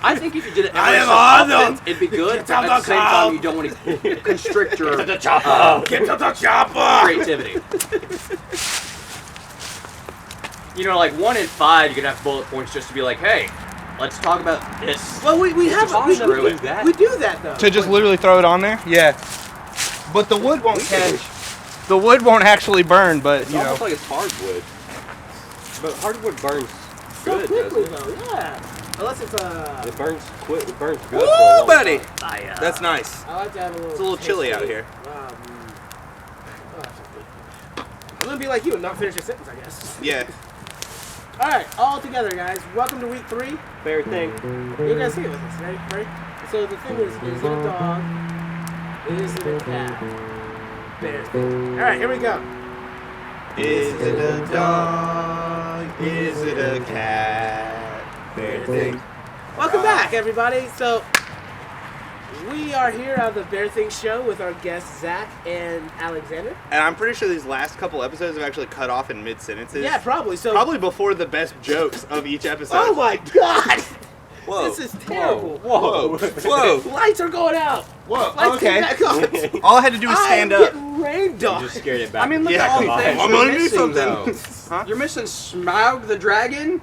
I think if you did it I every am so Arnold. often, it'd be good. But at the same time, you don't want to constrict your Get to the chopper. creativity. You know, like 1 in 5, you could have bullet points just to be like, hey, let's talk about this. Well, we Let's have just we do do that. We do that though. To just literally throw it on there? Yeah. But the wood won't catch. The wood won't actually burn, but It's you know. almost like it's hardwood. But hardwood burns so good, quickly doesn't it? though, yeah. Unless it's It burns quick. It burns good. Woo, for a long buddy! time. That's nice. I like to have a little. It's a little chilly out here. I'm gonna be like you and not finish your sentence, I guess. Yeah. All right, all together, guys. Welcome to week 3. Fair thing. You guys see it with us, right? So the thing is it a dog? Is it a cat? Bear thing. All right, here we go. Is it a dog? Is it a cat? Bear thing. Welcome back, everybody. So we are here on the Bear Thing Show with our guests Zach and Alexander. And I'm pretty sure these last couple episodes have actually cut off in mid sentences. Yeah, probably. So Probably before the best jokes of each episode. Oh my God! Whoa. This is terrible. Whoa. Whoa. Lights are going out. Whoa. Lights Okay. are back on. All I had to do was stand I'm up. getting rained You on. just scared it back. I mean, look Yeah. at all the Come things I'm you're gonna do missing, something. though. Huh? You're missing Smaug the dragon,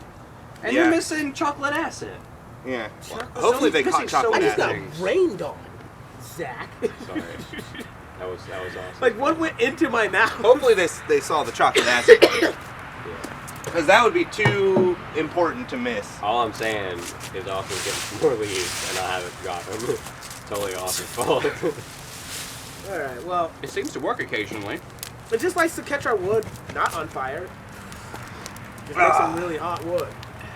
and Yeah. you're missing chocolate acid. Yeah. Chocolate- Hopefully they missing caught so chocolate I many just got acid. things. rained on, Zach. Sorry. That was awesome. Like one went into my mouth. Hopefully they saw the chocolate acid. Because that would be too important to miss. All I'm saying is Austin getting more leaves, and I haven't got them. Totally Austin's fault. All right. Well, It seems to work occasionally. it just likes to catch our wood not on fire. Just make some really hot wood.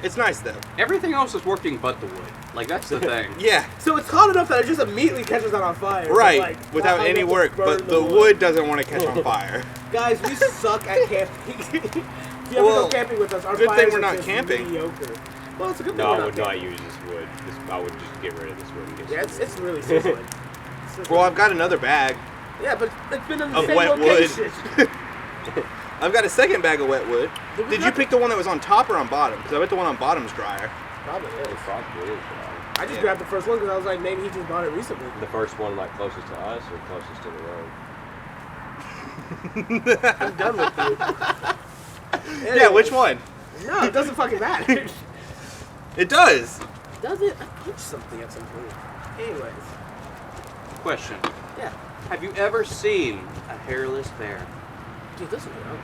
It's nice though. Everything else is working but the wood. Like, that's the thing. Yeah. So it's hot enough that it just immediately catches it on fire. Right. Like, Without not any enough to work, burn but the wood doesn't want to catch on fire. Guys, we suck at camping. If you ever Well, go camping with us, our good thing fires we're are not just camping. mediocre. Well, it's a good thing No, we're I not would not camping. use this wood. I would just get rid of this wood and get Yeah, some it's wood. really sizzling. Well, I've got another bag Yeah, but it's been in the of same wet location. wood. I've got a second bag of wet wood. Did you pick the one that was on top or on bottom? Because I bet the one on bottom's drier. Probably It is. probably is, right? I just grabbed the first one because I was like, maybe he just bought it recently. The first one, like, closest to us or closest to the road? I'm done with you. Yeah, Anyway. which one? No, it doesn't fucking matter. It does. Does it? I punched something at some point. Anyways. Question. Yeah. Have you ever seen a hairless bear? Dude, this is ugly.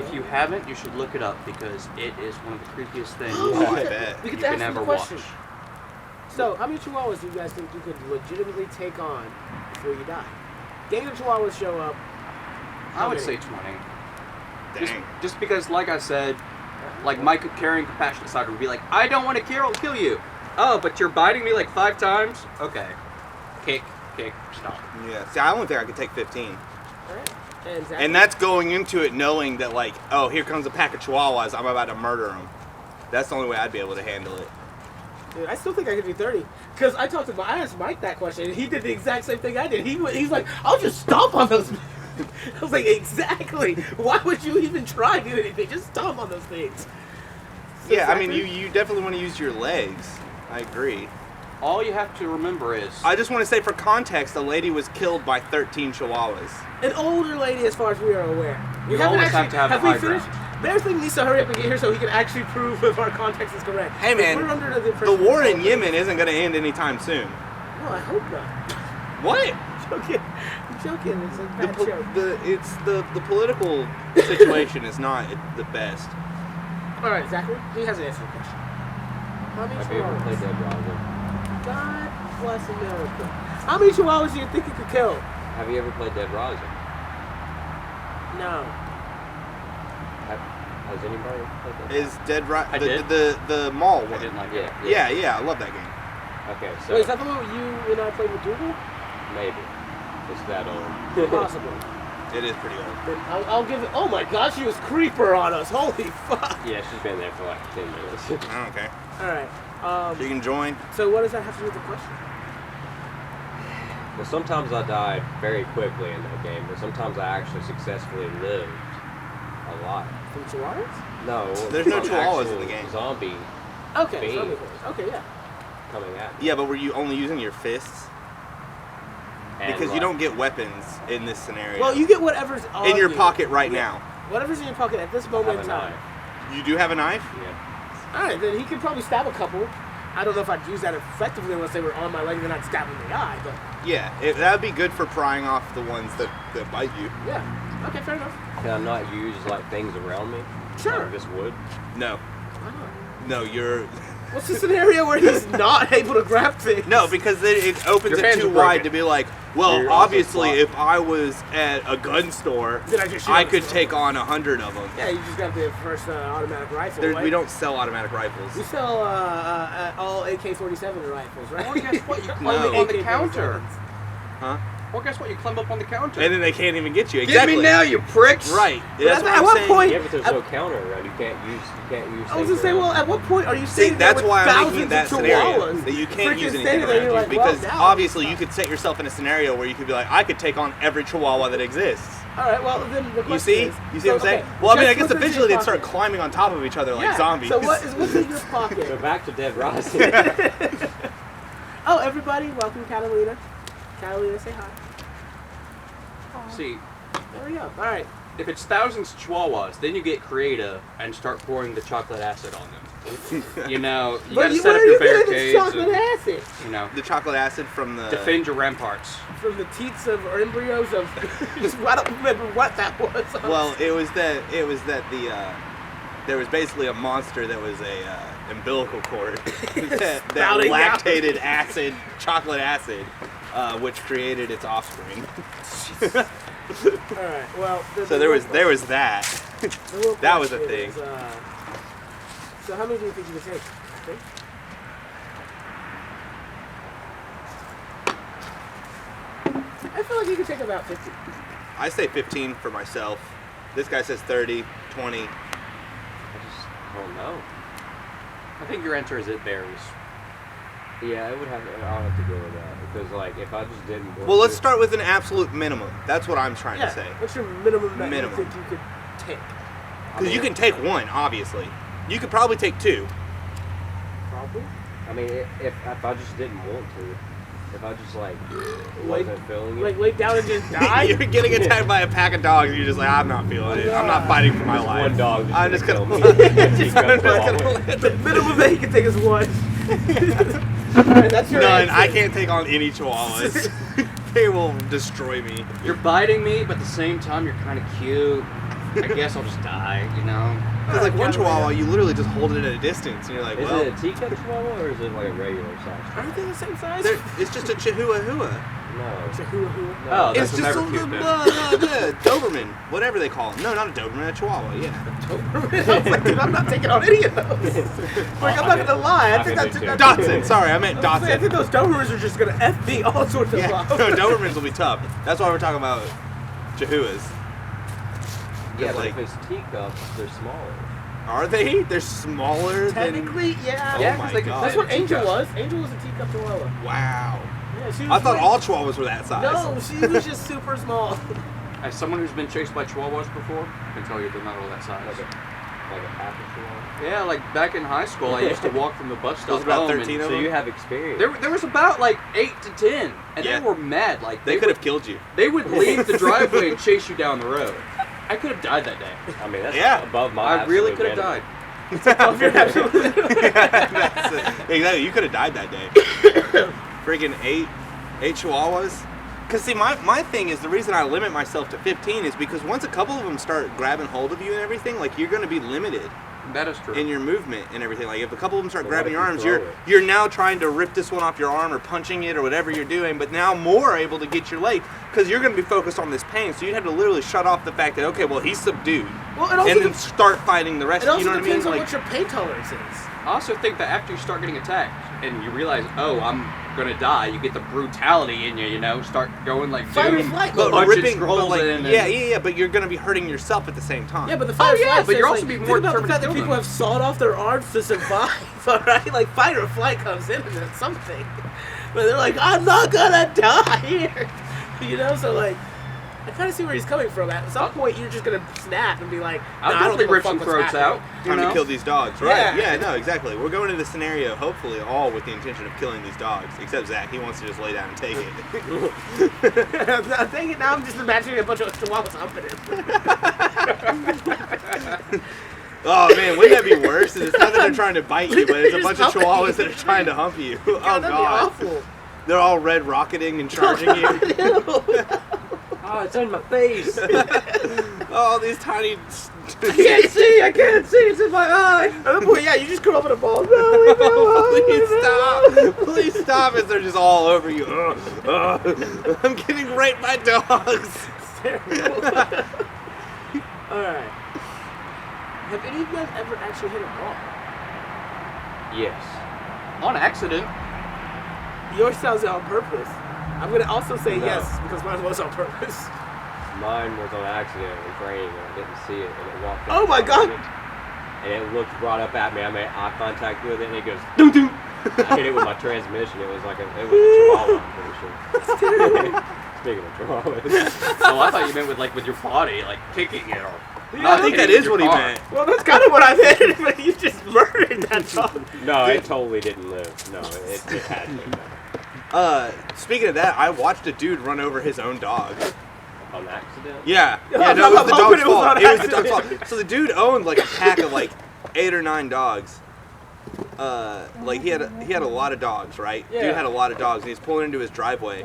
If you haven't, you should look it up because it is one of the creepiest things Oh, I bet. We you could can ask ever the question. watch. So, how many chihuahuas do you guys think you could legitimately take on before you die? Gang of chihuahuas show up. I would How say many? 20. Dang. Just because, like I said, like my caring, compassionate side would be like, I don't want to kill you. Oh, but you're biting me like 5 times? Okay. Kick, stop. Yeah. See, I don't think I could take 15. Alright. And Zach? And that's going into it knowing that, like, oh, here comes a pack of chihuahuas. I'm about to murder them. That's the only way I'd be able to handle it. Dude, I still think I could do 30. Because I asked Mike that question, and he did the exact same thing I did. He's like, I'll just stomp on those. I was like, exactly. Why would you even try to do anything? Just stomp on those things. So Yeah, I mean, Zachary? you definitely want to use your legs. I agree. All you have to remember is, I just want to say, for context, a lady was killed by 13 chihuahuas. An older lady, as far as we are aware. You always have to have the we high finished? Bear's thing needs to hurry up and get here so he can actually prove if our context is correct. Hey, man, We're under the The impression war that- in Yemen isn't going to end anytime soon. No, I hope not. What? I'm joking. It's a bad joke. The political situation is not the best. All right, Zachary, he has an answer to the question. How many Have you ever played chihuahuas? Dead Rising? God bless America. How many chihuahuas do you think you could kill? Have you ever played Dead Rising? No. Has anybody played Dead Is Dead Right? I did. The mall I one. didn't like Rising? it. Yeah, I love that game. Okay, so Wait, is that the one where you and I played with Google? maybe. It's that old. Possible. It is pretty old. Then I'll give it. Oh my gosh, she was creeper on us. Holy fuck. Yeah, she's been there for like 10 minutes. Oh, okay. All right. So you can join. So what does that have to do with the question? Well, sometimes I died very quickly in that game, but sometimes I actually successfully lived a lot. From chihuahuas? No, There's no from chihuahuas in actual the game. Zombie Okay, beam zombie horse. Okay, yeah. coming at me. Yeah, but were you only using your fists? And Because you like, don't get weapons in this scenario. Well, you get whatever's on in your you. pocket right Yeah. now. Whatever's in your pocket at this I moment have in a time. knife. You do have a knife? Yeah. All right, then he could probably stab a couple. I don't know if I'd use that effectively unless they were on my leg and then I'd stab them in the eye, but Yeah, that would be good for prying off the ones that bite you. yeah. Okay, fair enough. Can I not use like things around me? Sure. Like this wood? No. Why not? No, you're... What's the scenario where he's not able to grab things? No, because then it opens Your it hands too are wide broken. to be like, well, You're also obviously, flop. if I was at a gun store, Then I just shoot I him. could take on 100 of them. Yeah, you just got the first automatic rifle. Right? We don't sell automatic rifles. We sell all AK-47 rifles, right? Well, guess what? You climb No. up on the counter. Huh? Well, guess what? You climb up on the counter. And then they can't even get you. Get Exactly. me now, you pricks! Right. But That's at what I'm what saying. point- Yeah, but there's I- no counter around. You can't use. I was gonna say, well, at what point are you See, sitting there that's with why I'm thousands making that of scenario chihuahuas that you can't freaking use anything standing there, around you're you like, because well, now obviously I'm you could set yourself in a scenario where you could be like, I could take on every chihuahua that exists. All right, well then the You question see? is, You see what I'm saying? okay, Well, I mean, I just guess what's in your eventually they'd start pocket? climbing on top of each other like Yeah, zombies. So what's in your So pocket? back to Dead Rising. Oh, everybody, welcome Catalina. Catalina, say hi. See, There we go. All right. if it's thousands of chihuahuas, then you get creative and start pouring the chocolate acid on them. You know, you But gotta you, set where up are your you getting this barricades chocolate and, acid? you know, The chocolate acid from the... defend your ramparts. From the teats of or embryos of. I don't remember what that was. Well, it was that there was basically a monster that was a umbilical cord that Spouting out. lactated acid, chocolate acid, which created its offspring. All right. Well. So there was that. the real that was a question thing. is, so how many do you think you can take? Okay. I feel like you can take about 50. I say 15 for myself. This guy says 30, 20. I just don't know. I think your answer is it varies. Yeah, I would have. I'll have to go with that because, like, if I just didn't. Want Well, let's to- start with an absolute minimum. That's what I'm trying Yeah. to say. What's your minimum that Minimum. you think you could take? Because you can take one, obviously. You could probably take two. Probably. I mean, if I just didn't want to, if I just like Like- wasn't feeling it. Like lay down and just die. You're getting attacked by a pack of dogs, and you're just like, I'm not feeling it. I'm not fighting for my Just life. one dog. I'm just kill gonna. me. Just Keep one going dog. forward. The minimum that you can take is one. Alright, that's your None. answer. I can't take on any chihuahuas. They will destroy me. You're biting me, but at the same time, you're kind of cute. I guess I'll just die, you know? Because like one Alright, chihuahua, you literally just hold it at a distance, and you're like, Is well, it a teacup chihuahua or is it like a regular size? Aren't they the same size? it's just a chihuahua. No. It's a hua hua. Oh, It's that's just never a cute, little then. Doberman, whatever they call them. No, not a Doberman, a Chihuahua. Yeah. I was like, dude, I'm not taking on any of those. Like, I'm not gonna lie. I think I that's did too. Dotson. Sorry, I meant I think Dotson. those Dobermans are just gonna F me all sorts of Yeah, off. no, Dobermans will be tough. That's why we're talking about Chihuahuas. Yeah, but like- if it's teacups, they're smaller. Are they? They're smaller than. Technically, yeah. Oh Yeah, 'cause my they can God. That's fit what in Angel teacups. was. Angel was a teacup chihuahua. Wow. Yeah, she was I thought like- all Chihuahuas were that size. No, she was just super small. As someone who's been chased by chihuahuas before, I can tell you they're not all that size. Like a half a chihuahua. Yeah, like back in high school, I used to walk from the bus stop There's about home, 13 and of So them? you have experience. there was about like 8 to 10, and Yeah. they were mad. Like They could have killed you. They would leave the driveway and chase you down the road. I could have died that day. I mean, that's Yeah. above my. I really absolute could have minimum. died. That's it. Exactly. You could have died that day. Friggin' eight Chihuahuas. Because see, my thing is the reason I limit myself to 15 is because once a couple of them start grabbing hold of you and everything, like you're going to be limited That is true. in your movement and everything. Like if a couple of them start But grabbing your what if arms, you you're throw it? you're now trying to rip this one off your arm or punching it or whatever you're doing, but now more able to get your leg because you're going to be focused on this pain. So you'd have to literally shut off the fact that okay, well he's subdued, Well, it also, and then start fighting the rest. it of also you know what I mean? depends on Like what your pain tolerance is. I also think that after you start getting attacked and you realize, oh, I'm gonna die, you get the brutality in you. You know, start going like Fight or doom, flight but punching ripping, but scrolls like, in. And, yeah. But you're going to be hurting yourself at the same time. Yeah, but the fight or yeah, flight but you're says, also like, being think more about the determined fact to that kill people them. have sawed off their arms to survive. All right, like fight or flight comes in and it's something, but they're like, I'm not gonna die here. You know, so like, I kind of see where he's coming from. At some point, you're just gonna snap and be like, I'll nah, I don't definitely give a rip fuck some what's throats happening. out. Time to kill these dogs, right? Yeah. Yeah, no, exactly. We're going into the scenario, hopefully, all with the intention of killing these dogs. Except Zach, he wants to just lay down and take it. I'm thinking now. I'm just imagining a bunch of chihuahuas humping him. Oh man, wouldn't that be worse? It's not that they're trying to bite you, but it's a bunch of Just humping chihuahuas you. that are trying to hump you. Oh God, that'd be god. awful. They're all red rocketing and charging you. Oh, it's in my face. Oh, these tiny. I can't see. It's in my eye. At that point, yeah, you just curl up in a ball. No, Please stop! Please stop! As they're just all over you. I'm getting raped by dogs. Alright. Have any of you guys ever actually hit a ball? Yes. On accident. Yours sounds on purpose. I'm gonna also say No. yes because mine was on purpose. Mine was on accident. It was raining and I didn't see it, and it walked. Oh up my behind God. me, and it looked right up at me. I made eye contact with it, and it goes doo doo. I hit it with my transmission. It was a chihuahua. I'm pretty sure. Speaking of chihuahuas. Oh, I thought you meant with your body, like kicking it. Or I think that is what he meant. Well, that's kind of what I meant, but you just murdered that dog. No, it totally didn't live. No, it had to. Speaking of that, I watched a dude run over his own dog. On accident? Yeah. I'm Yeah, no, it was hoping the dog's it was fault. on It was the dog's accident. fault. So the dude owned like a pack of like 8 or 9 dogs. Like he had a lot of dogs, right? Yeah. Dude had a lot of dogs, and he's pulling into his driveway.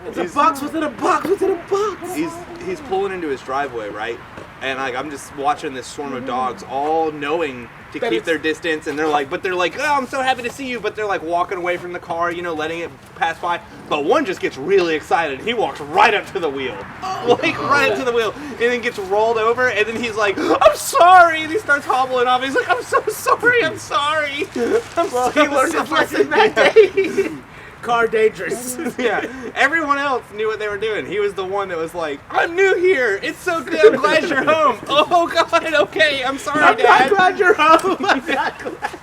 It's a box within a box within a box. He's pulling into his driveway, right? And like I'm just watching this swarm of dogs, all knowing to That keep it's- their distance, and they're like, oh, I'm so happy to see you, but they're like walking away from the car, you know, letting it pass by. But one just gets really excited. He walks right up to the wheel, like right up to the wheel, and then gets rolled over, and then he's like, I'm sorry, and he starts hobbling off. He's like, I'm so sorry, I'm sorry. Well, he learned his lesson that day. Car dangerous. Yeah, everyone else knew what they were doing. He was the one that was like, I'm new here. It's so good. I'm glad you're home. Oh, God. Okay. I'm sorry, I'm Dad. glad you're home. I'm not glad.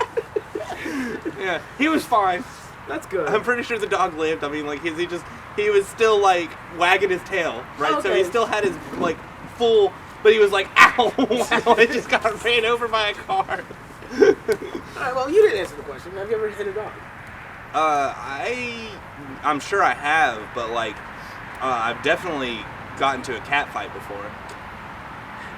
Yeah, he was fine. That's good. I'm pretty sure the dog lived. I mean, like, he was still, like, wagging his tail, right? So he Okay. still had his, like, full, but he was like, ow, wow. It just got ran over by a car. All right, well, you didn't answer the question. Have you ever hit a dog? I'm sure I have, but, like, I've definitely gotten to a cat fight before.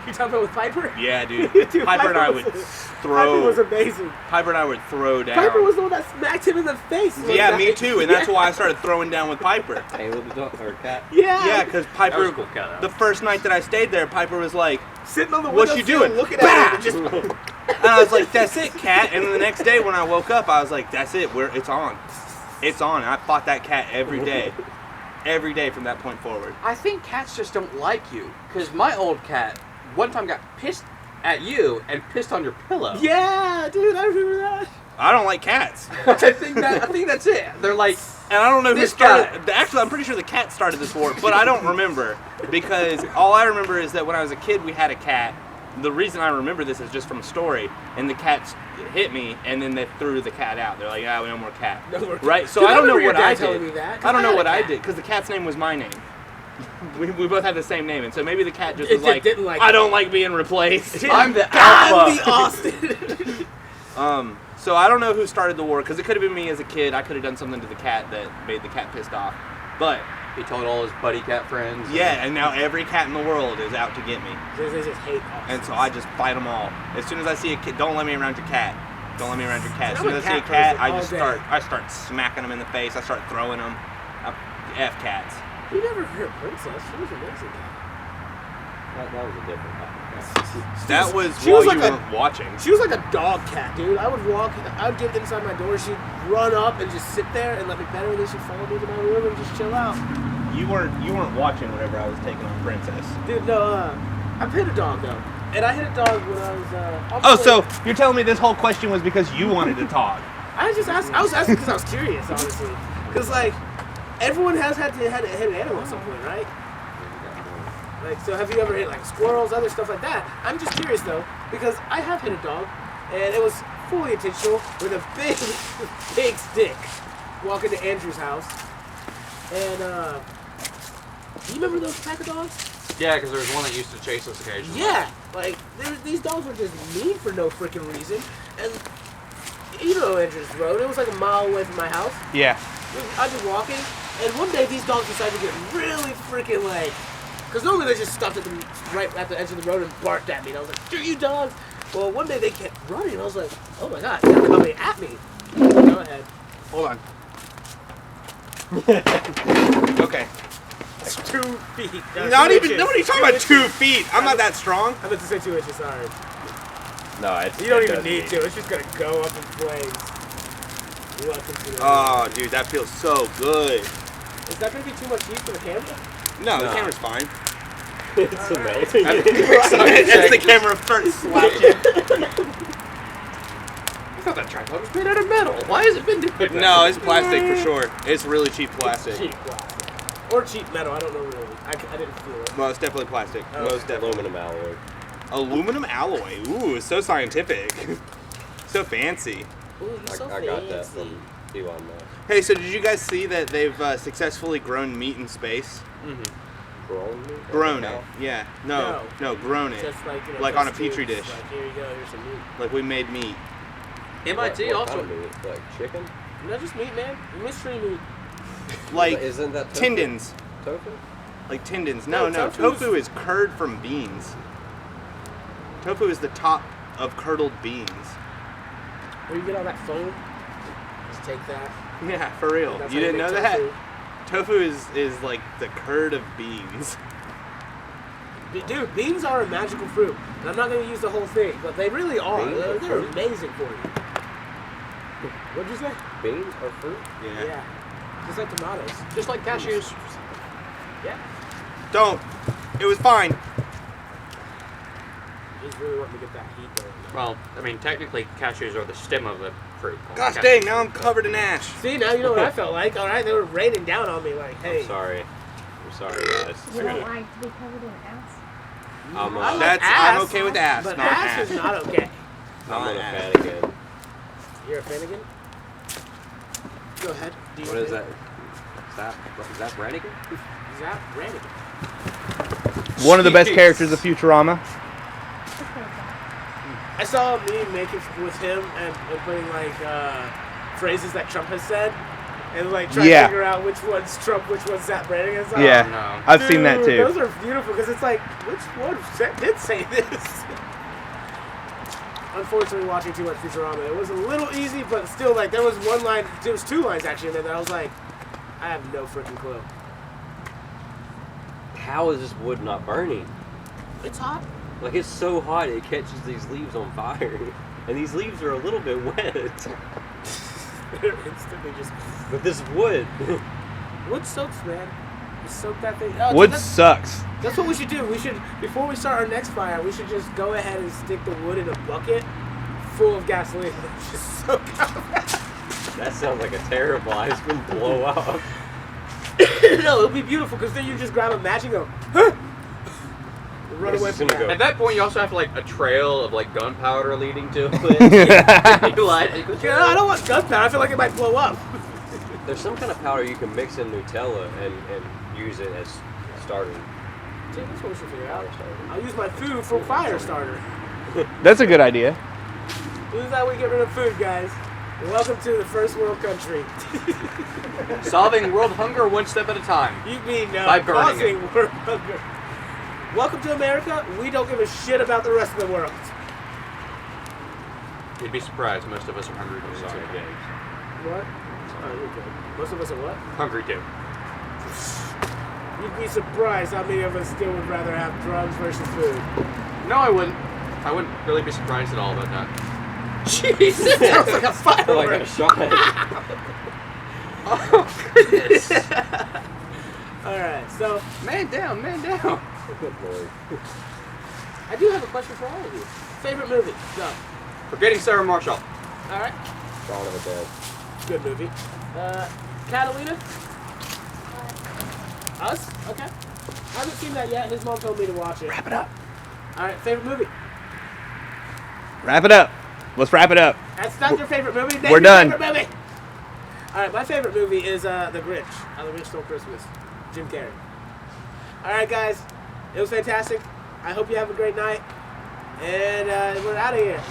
You talking about with Piper? Yeah, dude. Dude, Piper and I would Piper throw. was amazing. Piper and I would throw down. Piper was the one that smacked him in the face. one Yeah, night. me too, and that's why I started throwing down with Piper. Hey, with the dog or cat? Yeah. Yeah, because That Piper, was a cool cat. the first night that I stayed there, Piper was like, Sitting on the "What you windowsill doing?" looking Bah! at him and just and I was like, "That's it, cat." And then the next day when I woke up, I was like, "That's it. It's on. It's on." And I fought that cat every day from that point forward. I think cats just don't like you. Because my old cat one time got pissed at you and pissed on your pillow. Yeah, dude, I remember that. I don't like cats, I think that's it. They're like, and I don't know who This started. Actually, I'm pretty sure the cat started this war, but I don't remember because all I remember is that when I was a kid, we had a cat. The reason I remember this is just from a story, and the cats hit me, and then they threw the cat out. They're like, "Ah, we no more cat." No more- Right? So Dude, I don't know remember your what I dad telling did. me that, 'cause I don't know had a what I cat. did because the cat's name was my name. We both had the same name, and so maybe the cat just It was like, didn't like "I it. don't like being replaced." I'm the I'm the alpha. Austin. So I don't know who started the war because it could have been me as a kid. I could have done something to the cat that made the cat pissed off, but. He told all his buddy cat friends. Yeah, and now every cat in the world is out to get me. They just hate Austin. And so I just fight them all. As soon as I see a kid, don't let me around your cat. Don't let me around your cat. As I'm soon a as I see a cat cat, person I just all day. start smacking them in the face. I start throwing them. F cats. You never heard Princess. She was amazing. That was a different topic. That was she while was you like weren't watching. She was like a dog cat, dude. I would get inside my door. She'd run up and just sit there and let me pet her, and then she'd follow me to my room and just chill out. You weren't watching whenever I was taking on Princess. Dude, no, I've hit a dog though, and I hit a dog when I was. Oh, so you're telling me this whole question was because you wanted to talk? I just asked. I was asking because I was curious, honestly. Because like, everyone has had to hit an animal at some point, right? Like, so have you ever hit like squirrels, other stuff like that? I'm just curious though, because I have hit a dog, and it was fully intentional with a big stick. Walking to Andrew's house, and Do you remember those pack of dogs? Yeah, because there was one that used to chase us occasionally. Yeah, like these dogs were just mean for no freaking reason. And you know Andrews Road, it was like a mile away from my house. Yeah. I'd be walking, and one day these dogs decided to get really freaking like, because normally they just stopped right at the edge of the road and barked at me. And I was like, "Screw you, dogs!" Well, one day they kept running, and I was like, "Oh my god, they're coming at me." Go ahead. Hold on. Okay. It's 2 feet. Not even. Nobody's talking about 2 feet. I'm not that strong. I meant to say 2 inches. Sorry. No, it's. You don't it even does need to. It's just gonna go up in flames. Welcome to the. Oh, dude, that feels so good. Is that gonna be too much heat for the camera? No, the No. camera's fine. It's amazing. As the camera starts slouching. I thought that tripod was made out of metal. Why has it been doing that? No, it's plastic for sure. It's really cheap plastic. Cheap plastic. Or cheap metal. I don't know really. I didn't feel it. Well, it's definitely plastic. Oh. Most definitely. Aluminum alloy. Aluminum alloy. Ooh, it's so scientific. So fancy. Ooh, you're so I got that fancy. from Elon Musk. Hey, so did you guys see that they've successfully grown meat in space? Mm-hmm. Grown meat? Grown Like a it. cow? Yeah. No, grown it. Just like, you know, Like on a just petri tubes, dish. Like, here you go. Here's some meat. Like we made meat. MIT What also. kind of meat? Like chicken? No, just meat, man. Mystery meat. Like Isn't that tofu? tendons. Tofu? Like tendons. No, No, tofu's- tofu is curd from beans. Tofu is the top of curdled beans. Where you get all that foam? Just take that. Yeah, for real. That's You how didn't make know that? tofu. Tofu is like the curd of beans. Dude, beans are a magical fruit. And I'm not going to use the whole thing, but they really are. Beans are They're fruit? amazing for you. What'd you say? Beans are fruit? Yeah. Just like tomatoes. Just like cashews. Yeah. Don't. It was fine. He's really wanting to get that heat going. Well, I mean, technically, cashews are the stem of the fruit. Gosh Cashews. dang, now I'm covered in ash. See, now you know what I felt like. All right, they were raining down on me like, hey. I'm sorry. I'm sorry, guys. You don't like to be covered in ass? I'm I a, like That's ass, I'm okay with ass, But not ass ash. is not okay. I'm Not a ass. fan again. You're a Finnegan? Go ahead. Do What your is thing. that? Is that Brannigan? Zap Rannigan. One of the best Jeez. characters of Futurama. Okay, Zach. I saw a meme making with him and putting like phrases that Trump has said, and like trying Yeah. to figure out which one's Trump, which one's Zap Brannigan. It's like, Yeah. No. I've seen that dude, too. Those are beautiful because it's like, which one did say this? Unfortunately, watching too much Futurama, it was a little easy, but still, like, there was one line, there was 2 lines actually in there that I was like, I have no freaking clue. How is this wood not burning? It's hot. Like, it's so hot it catches these leaves on fire. And these leaves are a little bit wet. Instantly just But this wood. wood soaks, man. Just soak that thing. Oh, Wood that's, sucks. that's what we should do. We should, before we start our next fire, we should just go ahead and stick the wood in a bucket full of gasoline. Just soak out. That sounds like a terrible ice cream blow up. No, it'll be beautiful because then you just grab a match and go, huh? Run This away is from gonna that. At that point, you also have like a trail of like gunpowder leading to it. You light it. Yeah, I don't want gunpowder. I feel like it might blow up. There's some kind of powder you can mix in Nutella and use it as starter. See, that's what we should figure out. I'll use my food for fire starter. That's a good idea. This is how we get rid of food, guys. Welcome to the first world country. Solving world hunger one step at a time. You mean By burning causing world hunger. Welcome to America. We don't give a shit about the rest of the world. You'd be surprised. Most of us are hungry too. Sorry, Sorry. James. What? Oh, you're good. Most of us are what? Hungry too. You'd be surprised how many of us still would rather have drugs versus food. No, I wouldn't. I wouldn't really be surprised at all about that. Jesus, that was like a firework. Like a shot. Oh goodness! Alright, so Man down, man down. Good lord. I do have a question for all of you. Favorite movie? Go. Forgetting Sarah Marshall. Alright, Dawn of the Dead. good movie. Catalina? Us? Okay. I haven't seen that yet. His mom told me to watch it. Wrap it up. Alright, favorite movie? Wrap it up. Let's wrap it up. That's not your favorite movie? Name We're your done. Favorite movie. Alright, my favorite movie is The Grinch. How the Grinch Stole Christmas. Jim Carrey. All right, guys. It was fantastic. I hope you have a great night. And we're out of here.